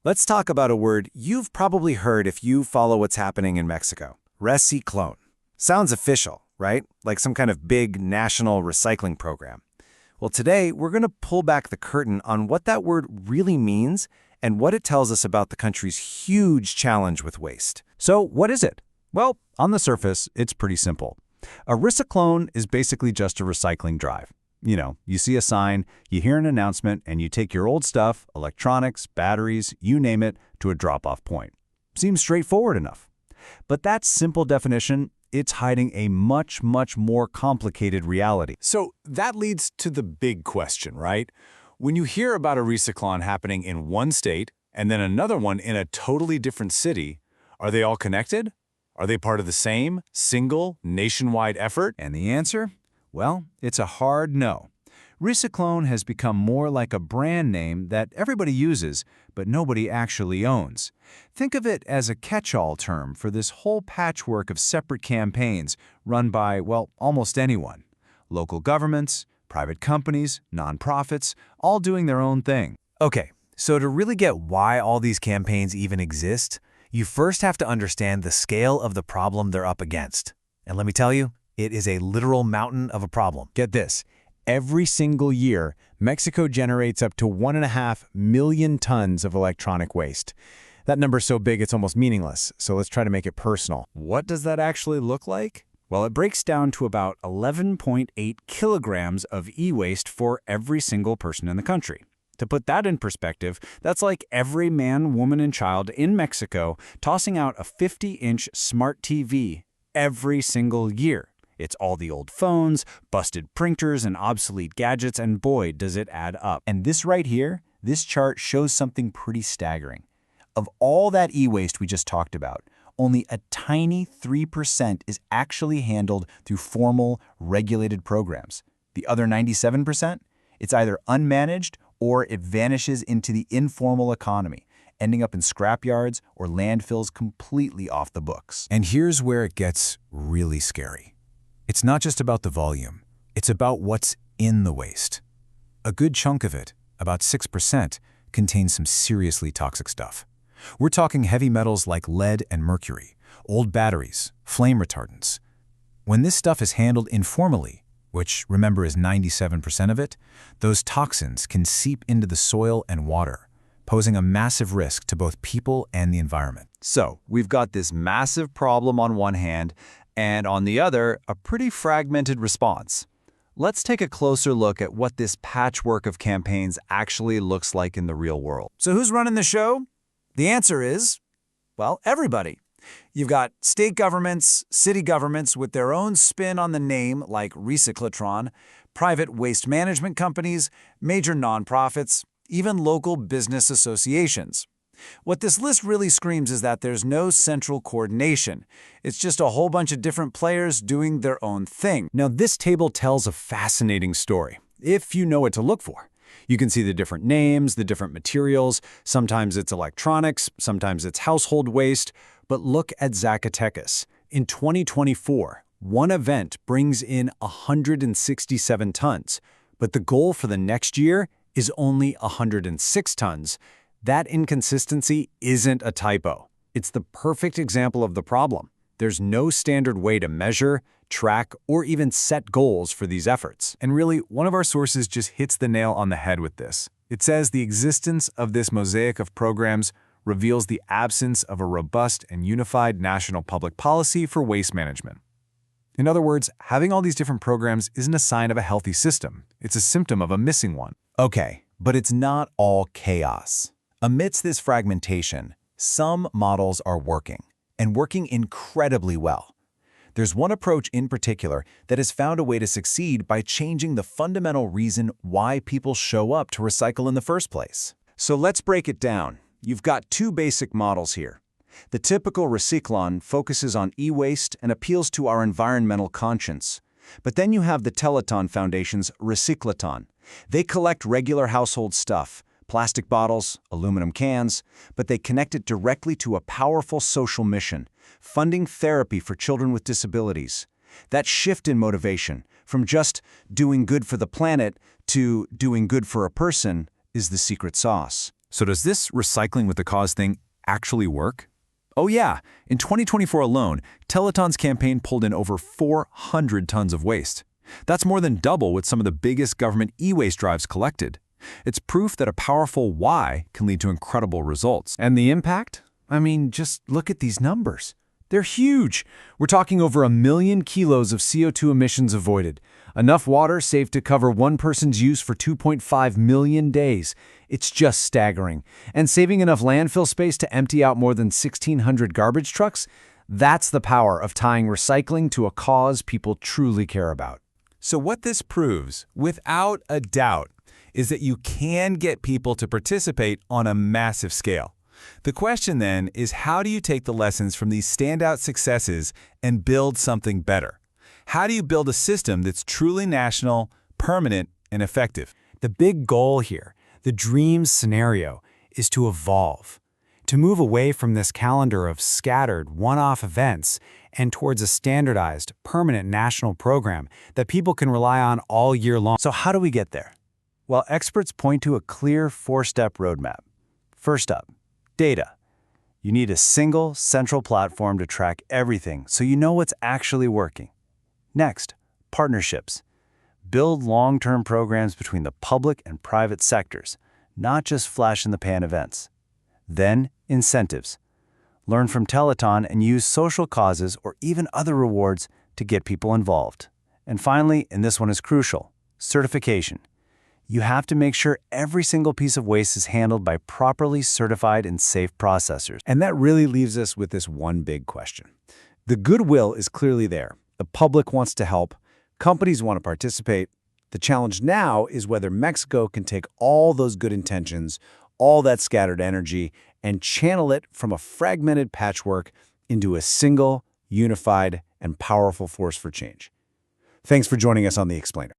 Let's talk about a word you've probably heard if you follow what's happening in Mexico. Reciclon. Sounds official, right? Like some kind of big national recycling program. Well, today we're going to pull back the curtain on what that word really means and what it tells us about the country's huge challenge with waste. So what is it? Well, on the surface, it's pretty simple. A recyclone is basically just a recycling drive. You see a sign, you hear an announcement, and you take your old stuff, electronics, batteries, you name it, to a drop-off point. Seems straightforward enough. But that simple definition, it's hiding a much, much more complicated reality. So that leads to the big question, right? When you hear about a recyclon happening in one state and then another one in a totally different city, are they all connected? Are they part of the same, single, nationwide effort? And the answer? Well, it's a hard no. Reciclon has become more like a brand name that everybody uses, but nobody actually owns. Think of it as a catch-all term for this whole patchwork of separate campaigns run by, well, almost anyone. Local governments, private companies, nonprofits, all doing their own thing. Okay, so to really get why all these campaigns even exist, you first have to understand the scale of the problem they're up against. And let me tell you, it is a literal mountain of a problem. Get this. Every single year, Mexico generates up to 1.5 million tons of electronic waste. That number's so big it's almost meaningless, so let's try to make it personal. What does that actually look like? Well, it breaks down to about 11.8 kilograms of e-waste for every single person in the country. To put that in perspective, that's like every man, woman, and child in Mexico tossing out a 50-inch smart TV every single year. It's all the old phones, busted printers, and obsolete gadgets, and boy, does it add up. And this right here, this chart shows something pretty staggering. Of all that e-waste we just talked about, only a tiny 3% is actually handled through formal, regulated programs. The other 97%? It's either unmanaged or it vanishes into the informal economy, ending up in scrapyards or landfills completely off the books. And here's where it gets really scary. It's not just about the volume. It's about what's in the waste. A good chunk of it, about 6%, contains some seriously toxic stuff. We're talking heavy metals like lead and mercury, old batteries, flame retardants. When this stuff is handled informally, which, remember, is 97% of it, those toxins can seep into the soil and water, posing a massive risk to both people and the environment. So, we've got this massive problem on one hand, and on the other, a pretty fragmented response. Let's take a closer look at what this patchwork of campaigns actually looks like in the real world. So who's running the show? The answer is, well, everybody. You've got state governments, city governments with their own spin on the name, like Reciclotron, private waste management companies, major nonprofits, even local business associations. What this list really screams is that there's no central coordination. It's just a whole bunch of different players doing their own thing. Now, this table tells a fascinating story, if you know what to look for. You can see the different names, the different materials. Sometimes it's electronics, sometimes it's household waste. But look at Zacatecas. In 2024, one event brings in 167 tons, but the goal for the next year is only 106 tons. That inconsistency isn't a typo. It's the perfect example of the problem. There's no standard way to measure, track, or even set goals for these efforts. And really, one of our sources just hits the nail on the head with this. It says the existence of this mosaic of programs reveals the absence of a robust and unified national public policy for waste management. In other words, having all these different programs isn't a sign of a healthy system. It's a symptom of a missing one. Okay, but it's not all chaos. Amidst this fragmentation, some models are working, and working incredibly well. There's one approach in particular that has found a way to succeed by changing the fundamental reason why people show up to recycle in the first place. So let's break it down. You've got two basic models here. The typical Reciclon focuses on e-waste and appeals to our environmental conscience. But then you have the Teleton Foundation's Reciclaton. They collect regular household stuff, plastic bottles, aluminum cans, but they connect it directly to a powerful social mission, funding therapy for children with disabilities. That shift in motivation, from just doing good for the planet to doing good for a person, is the secret sauce. So does this recycling with the cause thing actually work? Oh yeah, in 2024 alone, Teleton's campaign pulled in over 400 tons of waste. That's more than double what some of the biggest government e-waste drives collected. It's proof that a powerful why can lead to incredible results. And the impact? I mean, just look at these numbers. They're huge. We're talking over 1 million kilos of CO2 emissions avoided. Enough water saved to cover one person's use for 2.5 million days. It's just staggering. And saving enough landfill space to empty out more than 1,600 garbage trucks? That's the power of tying recycling to a cause people truly care about. So what this proves, without a doubt, is that you can get people to participate on a massive scale. The question then is, how do you take the lessons from these standout successes and build something better? How do you build a system that's truly national, permanent, and effective? The big goal here, the dream scenario, is to evolve, to move away from this calendar of scattered, one-off events and towards a standardized, permanent national program that people can rely on all year long. So how do we get there? Well, experts point to a clear 4-step roadmap. First up, data. You need a single, central platform to track everything so you know what's actually working. Next, partnerships. Build long-term programs between the public and private sectors, not just flash-in-the-pan events. Then, incentives. Learn from Teleton and use social causes or even other rewards to get people involved. And finally, and this one is crucial, certification. You have to make sure every single piece of waste is handled by properly certified and safe processors. And that really leaves us with this one big question. The goodwill is clearly there. The public wants to help. Companies want to participate. The challenge now is whether Mexico can take all those good intentions, all that scattered energy, and channel it from a fragmented patchwork into a single, unified, and powerful force for change. Thanks for joining us on The Explainer.